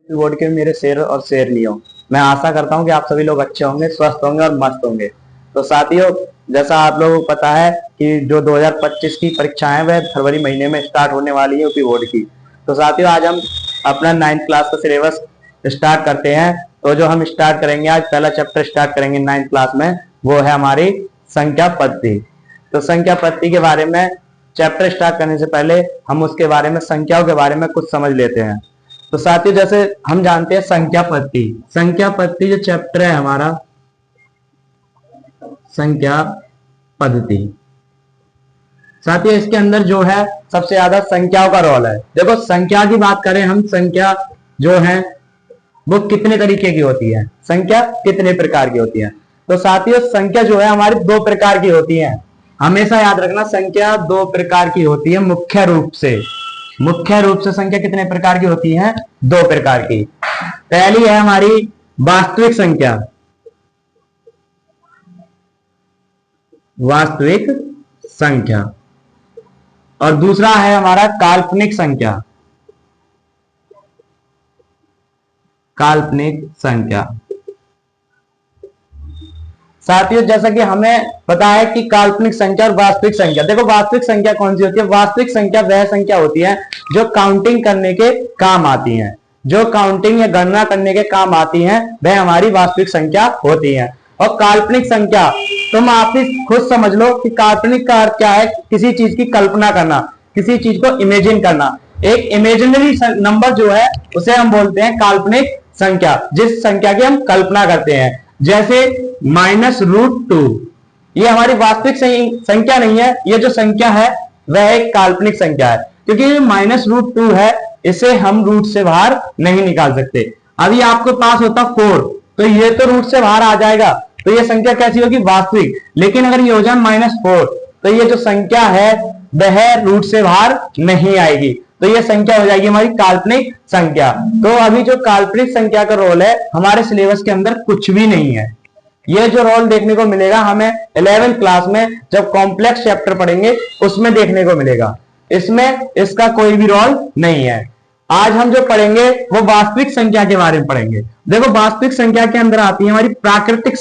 Board के मेरे शेर और शेरनियों, मैं आशा करता हूं कि आप सभी लोग अच्छे होंगे, स्वस्थ होंगे और मस्त होंगे। तो साथियों, जैसा आप लोगों को पता है कि जो 2025 की परीक्षाएं वह फरवरी महीने में स्टार्ट होने वाली है यूपी बोर्ड की। तो साथियों, आज हम अपना 9th क्लास का सिलेबस स्टार्ट करते हैं। तो जो हम स्टार्ट करेंगे, आज पहला चैप्टर स्टार्ट करेंगे 9th क्लास में, वो है हमारी संख्या पद्धति। तो संख्या पद्धति के बारे में चैप्टर स्टार्ट करने से पहले हम उसके बारे में, संख्याओं के बारे में कुछ समझ लेते हैं। तो साथियों, जैसे हम जानते हैं संख्या पद्धति जो चैप्टर है हमारा संख्या पद्धति, साथियों इसके अंदर जो है सबसे ज्यादा संख्याओं का रोल है। देखो, संख्या की बात करें हम, संख्या जो है वो कितने तरीके की होती है, संख्या कितने प्रकार की होती है। तो साथियों, संख्या जो है हमारी दो प्रकार की होती है। हमेशा याद रखना, संख्या दो प्रकार की होती है मुख्य रूप से संख्या कितने प्रकार की होती है? दो प्रकार की। पहली है हमारी वास्तविक संख्या और दूसरा है हमारा काल्पनिक संख्या। साथियों, जैसा कि हमें पता है कि काल्पनिक संख्या और वास्तविक संख्या, देखो वास्तविक संख्या कौन सी होती है? वास्तविक संख्या वह संख्या होती है जो काउंटिंग करने के काम आती है, जो काउंटिंग या गणना करने के काम आती है, वह हमारी वास्तविक संख्या होती है। और काल्पनिक संख्या, तुम आप ही खुद समझ लो कि काल्पनिक का अर्थ क्या है? किसी चीज की कल्पना करना, किसी चीज को इमेजिन करना। एक इमेजिनरी नंबर जो है उसे हम बोलते हैं काल्पनिक संख्या, जिस संख्या की हम कल्पना करते हैं। जैसे -√2, ये हमारी वास्तविक संख्या नहीं है, ये जो संख्या है वह एक काल्पनिक संख्या है, क्योंकि -√2 है, इसे हम रूट से बाहर नहीं निकाल सकते। अभी आपके पास होता 4, तो ये तो रूट से बाहर आ जाएगा, तो ये संख्या कैसी होगी? वास्तविक। लेकिन अगर ये हो जाए -4, तो ये जो संख्या है वह रूट से बाहर नहीं आएगी, तो ये संख्या हो जाएगी हमारी काल्पनिक संख्या। तो अभी जो काल्पनिक संख्या का रोल है हमारे सिलेबस के अंदर कुछ भी नहीं है। ये जो रोल देखने को मिलेगा हमें 11th क्लास में जब कॉम्प्लेक्स चैप्टर पढ़ेंगे उसमें देखने को मिलेगा, इसमें इसका कोई भी रोल नहीं है। आज हम जो पढ़ेंगे वो वास्तविक संख्या के बारे में पढ़ेंगे। देखो, वास्तविक संख्या के अंदर आती है हमारी प्राकृतिक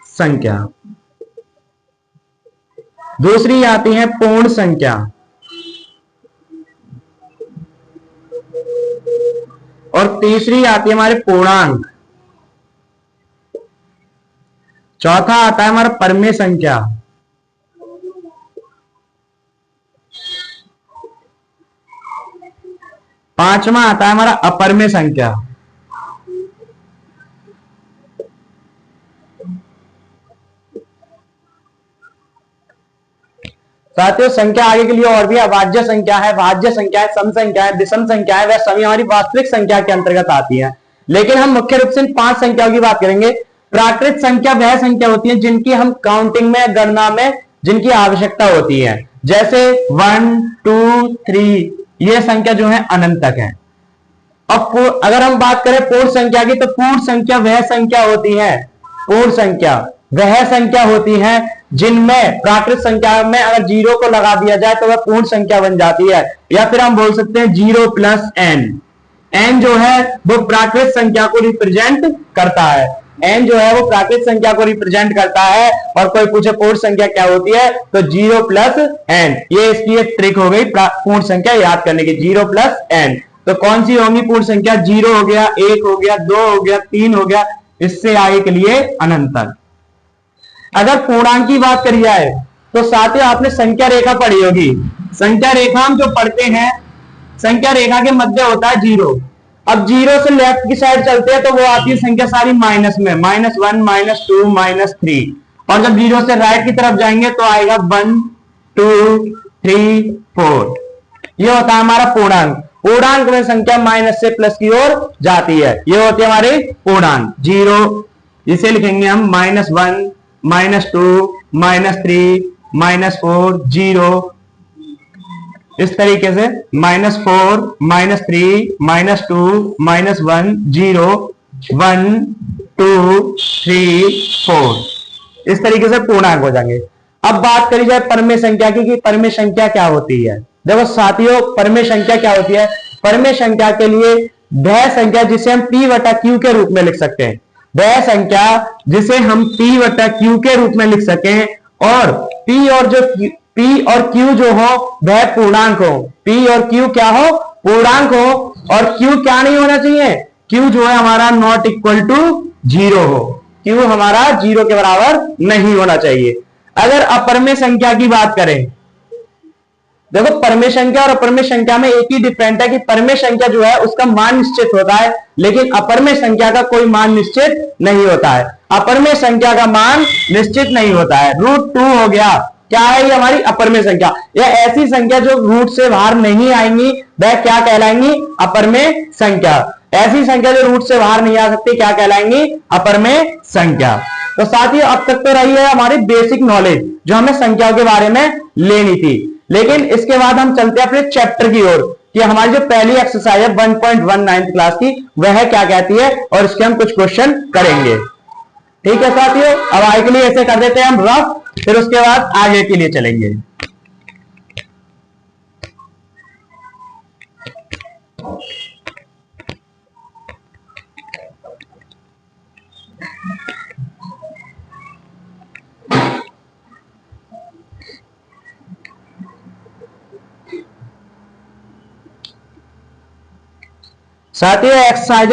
संख्या, दूसरी आती है पूर्ण संख्या, और तीसरी आती है हमारे पूर्णांक, चौथा आता है हमारा परमेय संख्या, पांचवा आता है हमारा अपरमेय संख्या, साथियों संख्या आगे के लिए और भी अभाज्य संख्या है, भाज्य संख्या है, सम संख्या है, विषम संख्या है, वह सभी हमारी वास्तविक संख्या के अंतर्गत आती है। लेकिन हम मुख्य रूप से इन 5 संख्याओं की बात करेंगे। प्राकृत संख्या वह संख्या होती है जिनकी हम काउंटिंग में, गणना में जिनकी आवश्यकता होती है। जैसे 1, 2, 3, ये संख्या जो है अनंत तक है। अब अगर हम बात करें पूर्ण संख्या की, तो पूर्ण संख्या वह संख्या होती है जिनमें प्राकृत संख्या में अगर 0 को लगा दिया जाए तो वह पूर्ण संख्या बन जाती है। या फिर हम बोल सकते हैं 0 + n। n जो है वो प्राकृत संख्या को रिप्रेजेंट करता है, और कोई पूछे पूर्ण संख्या क्या होती है, तो 0 + n। ये इसकी एक ट्रिक हो गई पूर्ण संख्या याद करने की, 0 + n। तो कौन सी होंगी पूर्ण संख्या? 0 हो गया, 1 हो गया, 2 हो गया, 3 हो गया, इससे आगे के लिए अनंत तक। अगर पूर्णांक की बात करी जाए तो साथियों आपने संख्या रेखा पढ़ी होगी। संख्या रेखा हम जो पढ़ते हैं, संख्या रेखा के मध्य होता है 0। अब 0 से लेफ्ट की साइड चलते हैं तो वो आती है संख्या सारी माइनस में, -1, -2, -3। और जब 0 से राइट की तरफ जाएंगे तो आएगा 1, 2, 3, 4। ये होता है हमारा पूर्णांक। पूर्णांक में संख्या माइनस से प्लस की ओर जाती है, ये होते हैं हमारे पूर्णांक। 0 इसे लिखेंगे हम -1, -2, -3, -4, 0, इस तरीके से -4, -3, -2, -1, 0, 1, 2, 3, 4, इस तरीके से पूर्णांक हो जाएंगे। अब बात करी जाए परमेय संख्या की कि परमेय संख्या क्या होती है। देखो साथियों, परमेय संख्या क्या होती है? परमेय संख्या के लिए वह संख्या जिसे हम p बटा q के रूप में लिख सकते हैं, वह संख्या जिसे हम p बटा q के रूप में लिख सकें, और p और q जो हो वह पूर्णांक हो। p और q क्या हो? पूर्णांक हो। और q क्या नहीं होना चाहिए? q जो है हमारा नॉट इक्वल टू 0 हो। q हमारा 0 के बराबर नहीं होना चाहिए। अगर अपरमेय संख्या की बात करें, देखो परमेय संख्या और अपरमेय संख्या में एक ही डिफरेंट है कि परमेय संख्या जो है उसका मान निश्चित होता है, लेकिन अपरमेय संख्या का कोई मान निश्चित नहीं होता है। अपरमेय संख्या का मान निश्चित नहीं होता है। √2 हो गया, क्या है ये? हमारी अपरमेय संख्या। यह ऐसी संख्या जो रूट से बाहर नहीं आएंगी वह क्या कहलाएंगी? अपरमेय संख्या। ऐसी संख्या जो रूट से बाहर नहीं आ सकती क्या कहलाएंगी? अपरमेय संख्या। तो साथियों, अब तक तो रही है हमारी बेसिक नॉलेज जो हमें संख्याओं के बारे में लेनी थी, लेकिन इसके बाद हम चलते हैं अपने चैप्टर की ओर कि हमारी जो पहली एक्सरसाइज है 1.19 क्लास की वह क्या कहती है, और इसके हम कुछ क्वेश्चन करेंगे। ठीक है साथियों, अब आगे के लिए ऐसे कर देते हैं हम रफ, फिर उसके बाद आगे के लिए चलेंगे। साथियों, एक्सरसाइज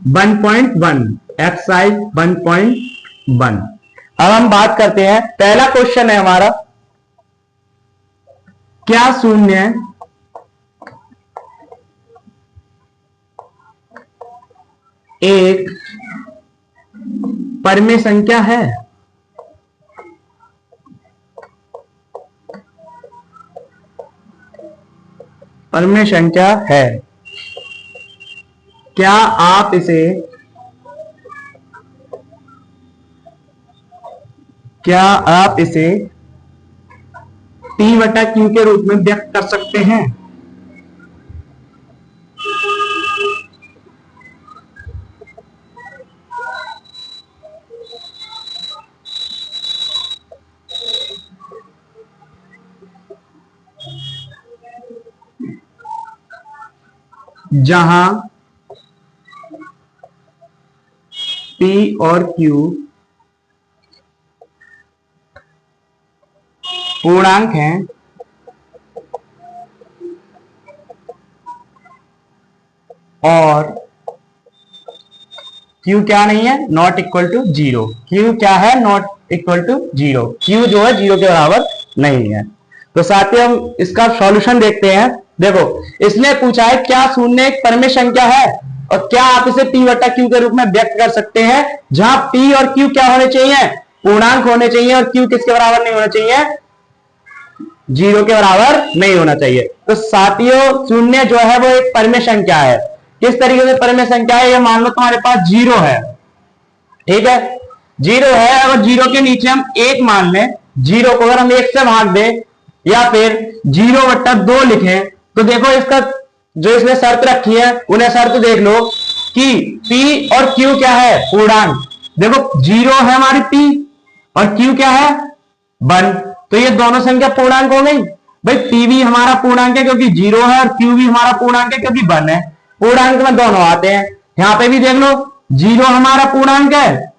1.1, एक्सरसाइज 1.1। अब हम बात करते हैं, पहला क्वेश्चन है हमारा, क्या शून्य एक परमेय संख्या है? परमेय संख्या है। क्या आप इसे p बटा q के रूप में व्यक्त कर सकते हैं? जहां p और q पूर्णांक हैं और q क्या नहीं है? Not equal to 0। q क्या है? Not equal to 0। q जो है 0 के बराबर नहीं है। तो साथियों, हम इसका सॉल्यूशन देखते हैं। देखो, इसने पूछा है क्या शून्य एक परमेय संख्या है और क्या आप इसे p बटा q के रूप में व्यक्त कर सकते हैं, जहां p और q क्या होने चाहिए? पूर्णांक होने चाहिए, और q किसके बराबर नहीं होना चाहिए? 0 के बराबर नहीं होना चाहिए। तो साथियों, शून्य जो है वो एक परमेय संख्या है। किस तरीके से परमेय संख्या है? ये मान लो तुम्हारे पास 0 है, ठीक है, 0 है, और 0 के नीचे हम 1 मान लें। 0 को अगर हम 1 से भाग दें या फिर 0 बट्टा 2 लिखें, तो देखो इसका जो इसने शर्त रखी है उन्हें शर्त देख लो कि p और q क्या है? पूर्णांक। देखो 0 है हमारी p और q क्या है? 1। तो ये दोनों संख्या पूर्णांक हो गई। भाई p भी हमारा पूर्णांक है क्योंकि 0 है, और q भी हमारा पूर्णांक है क्योंकि 1 है। पूर्णांक में दोनों आते हैं। यहां पे भी देख लो, 0 हमारा पूर्णांक है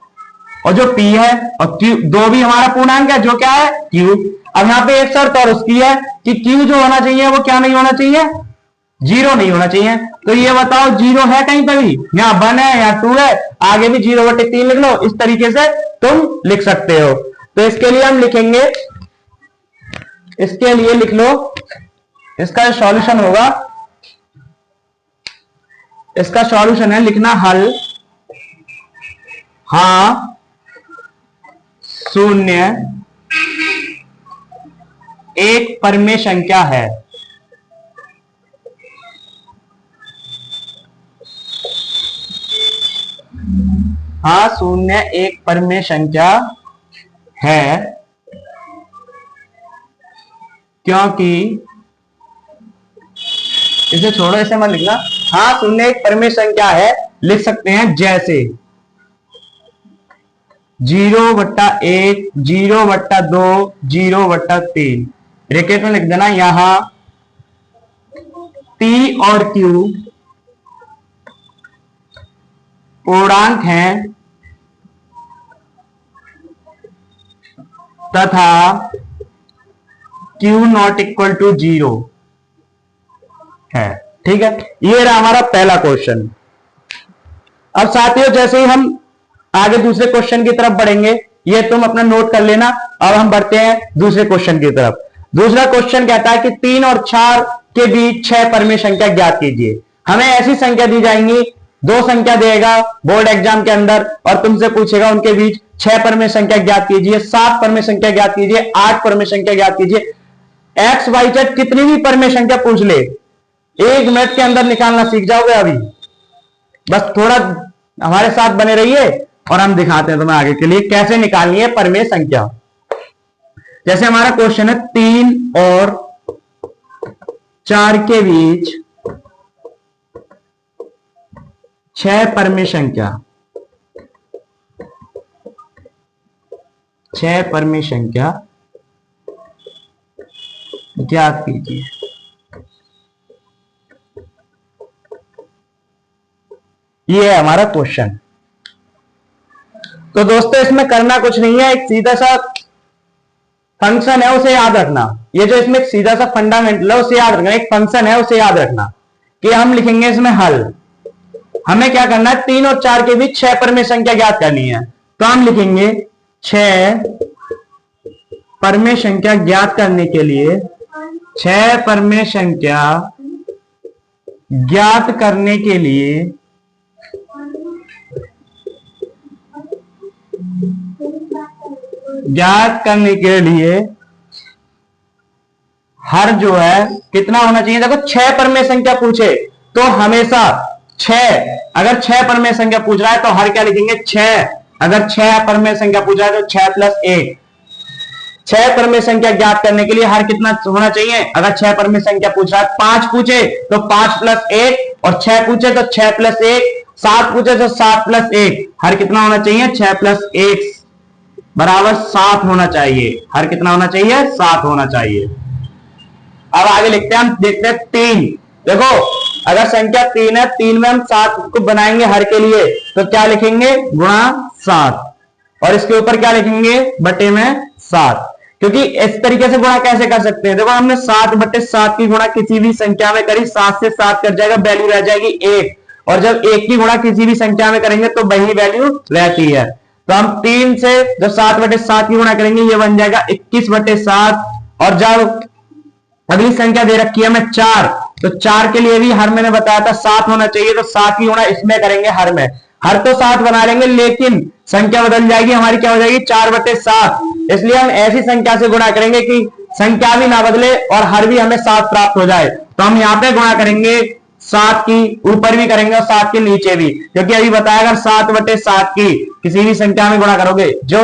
और जो p है, और q 2 भी हमारा पूर्णांक है जो क्या है? q। अब यहाँ पे एक शर्त और उसकी है कि q जो होना चाहिए वो क्या नहीं होना चाहिए? 0 नहीं होना चाहिए। तो ये बताओ 0 है कहीं पे भी? यहाँ 1 है, यहाँ 2 है, आगे भी 0/3 लिख लो। इस तरीके से तुम लिख सकते हो। तो इसके लिए हम लिखेंगे, इसके लिए लिख लो, इसका सॉल्यूशन होगा, इसका सॉल्यूशन है लिखना हल, हाँ शून्य एक परमेय संख्या है। हाँ, शून्य एक परमेय संख्या है क्योंकि, इसे छोड़ो, इसे मत लिखना। हाँ, शून्य एक परमेय संख्या है लिख सकते हैं जैसे 0/1, 0/2, 0/3। ब्रैकेट में लिख देना, यहां पी और क्यू पूर्णांक हैं तथा Q नॉट इक्वल टू 0 है। ठीक है, ये रहा हमारा पहला क्वेश्चन। अब साथियों जैसे ही हम आगे दूसरे क्वेश्चन की तरफ बढ़ेंगे, ये तुम अपना नोट कर लेना। अब हम बढ़ते हैं दूसरे क्वेश्चन की तरफ। दूसरा क्वेश्चन कहता है कि 3 और 4 के बीच 6 परमेय संख्या ज्ञात कीजिए। हमें ऐसी संख्या दी जाएंगी, दो संख्या देगा बोर्ड एग्जाम के अंदर और तुमसे पूछेगा उनके बीच 6 परमेय संख्या ज्ञात कीजिए, 7 परमेय संख्या ज्ञात कीजिए, 8 परमेय संख्या ज्ञात कीजिए। एक्स वाई जेड कितनी भी परमेय संख्या पूछ ले, 1 मिनट के अंदर निकालना सीख जाओगे। अभी बस थोड़ा हमारे साथ बने रहिए और हम दिखाते हैं तुम्हें आगे के लिए कैसे निकालनी है परमेय संख्या। जैसे हमारा क्वेश्चन है 3 और 4 के बीच 6 परमेय संख्या, 6 परमेय संख्या ज्ञात कीजिए। ये है हमारा क्वेश्चन। तो दोस्तों इसमें करना कुछ नहीं है, एक सीधा सा फंक्शन है उसे याद रखना। ये जो इसमें सीधा सा फंडामेंटल है उसे याद रखना, एक फंक्शन है उसे याद रखना कि हम लिखेंगे इसमें हल। हमें क्या करना है, 3 और 4 के बीच 6 परमेय संख्या ज्ञात करनी है। तो हम लिखेंगे 6 परमेय संख्या ज्ञात करने के लिए, 6 परमेय संख्या ज्ञात करने के लिए हर जो है कितना होना चाहिए। देखो 6 परमेय संख्या पूछे तो हमेशा 6, अगर 6 परमेय संख्या पूछ रहा है तो हर क्या लिखेंगे 6। अगर 6 परमेय संख्या पूछ रहा है तो 6 प्लस 1। 6 परमेय संख्या ज्ञात करने के लिए हर कितना होना चाहिए। अगर 6 परमेय संख्या पूछ रहा है, 5 पूछे तो 5 प्लस 1, और 6 पूछे तो 6 प्लस 1, 7 पूछे तो 7 प्लस 1। हर कितना होना चाहिए, 6 प्लस 1 बराबर 7 होना चाहिए। हर कितना होना चाहिए, 7 होना चाहिए। अब आगे लिखते हैं, हम देखते हैं 3। देखो अगर संख्या 3 है, 3 में हम 7 को बनाएंगे हर के लिए, तो क्या लिखेंगे गुणा 7, और इसके ऊपर क्या लिखेंगे बटे में 7। क्योंकि इस तरीके से गुणा कैसे कर सकते हैं, देखो हमने 7 बटे 7 की गुणा किसी भी संख्या में करी, 7 से 7 कट जाएगा, वैल्यू रह जाएगी 1। और जब 1 की गुणा किसी भी संख्या में करेंगे तो वही वैल्यू रहती है। तो हम 3 से जब 7 बटे 7 की गुणा करेंगे, ये बन जाएगा 21 बटे 7। और जब अगली संख्या दे रखी है हमें 4, तो 4 के लिए भी हर मैंने बताया था 7 होना चाहिए, तो 7 की गुणा इसमें करेंगे हर में। हर तो 7 बना लेंगे, लेकिन संख्या बदल जाएगी हमारी, क्या हो जाएगी 4 बटे 7। इसलिए हम ऐसी संख्या से गुणा करेंगे कि संख्या भी ना बदले और हर भी हमें 7 प्राप्त हो जाए। तो हम यहाँ पे गुणा करेंगे 7 की ऊपर भी करेंगे और 7 के नीचे भी, क्योंकि अभी बताया अगर 7 बटे 7 की किसी भी संख्या में गुणा करोगे, जो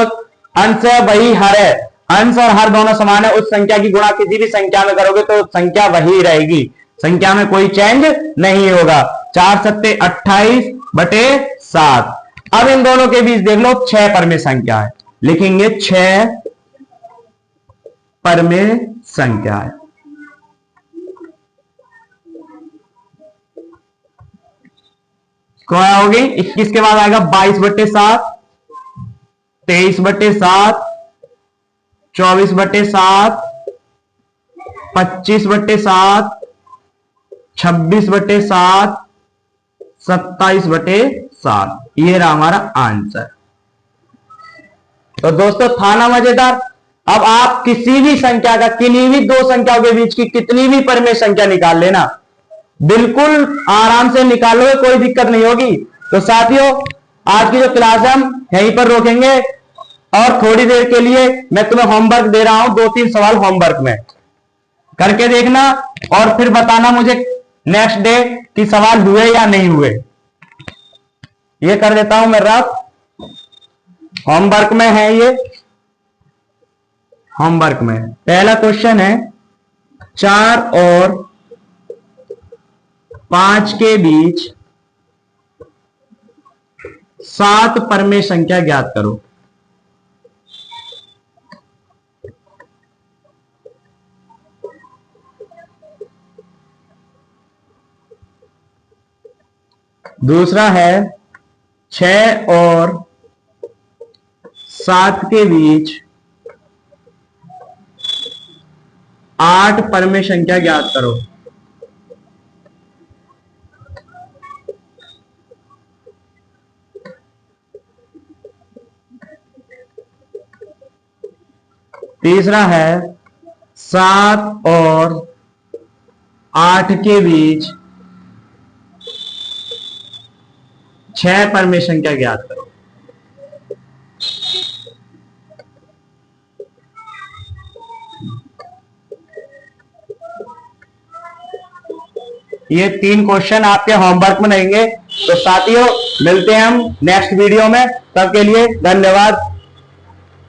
अंश है वही हर है, अंश और हर दोनों समान है, उस संख्या की गुणा किसी भी संख्या में करोगे तो संख्या वही रहेगी, संख्या में कोई चेंज नहीं होगा। 4 सत्ते 28 बटे 7। अब इन दोनों के बीच देख लो 6 परमेय संख्या है, लिखेंगे 6 परमेय संख्या है। क्या होगी, 21 के बाद आएगा 22 बटे 7, 23 बटे 7, 24 बटे 7, 25 बटे 7, 26 बटे 7, 27 बटे 7। ये रहा हमारा आंसर। तो दोस्तों था ना मजेदार। अब आप किसी भी संख्या का, किन्हीं भी दो संख्याओं के बीच की कितनी भी परमेय संख्या निकाल लेना, बिल्कुल आराम से निकालोगे, कोई दिक्कत नहीं होगी। तो साथियों आज की जो क्लास है हम यहीं पर रोकेंगे, और थोड़ी देर के लिए मैं तुम्हें होमवर्क दे रहा हूं, 2-3 सवाल होमवर्क में करके देखना और फिर बताना मुझे नेक्स्ट डे कि सवाल हुए या नहीं हुए। ये कर देता हूं मैं रफ, होमवर्क में है ये। होमवर्क में पहला क्वेश्चन है 4 और 5 के बीच 7 परमेय संख्या ज्ञात करो। दूसरा है 6 और 7 के बीच 8 परमेय संख्या ज्ञात करो। तीसरा है 7 और 8 के बीच 6 परमेय संख्या ज्ञात करो। ये 3 क्वेश्चन आपके होमवर्क में रहेंगे। तो साथियों मिलते हैं हम नेक्स्ट वीडियो में, तब के लिए धन्यवाद।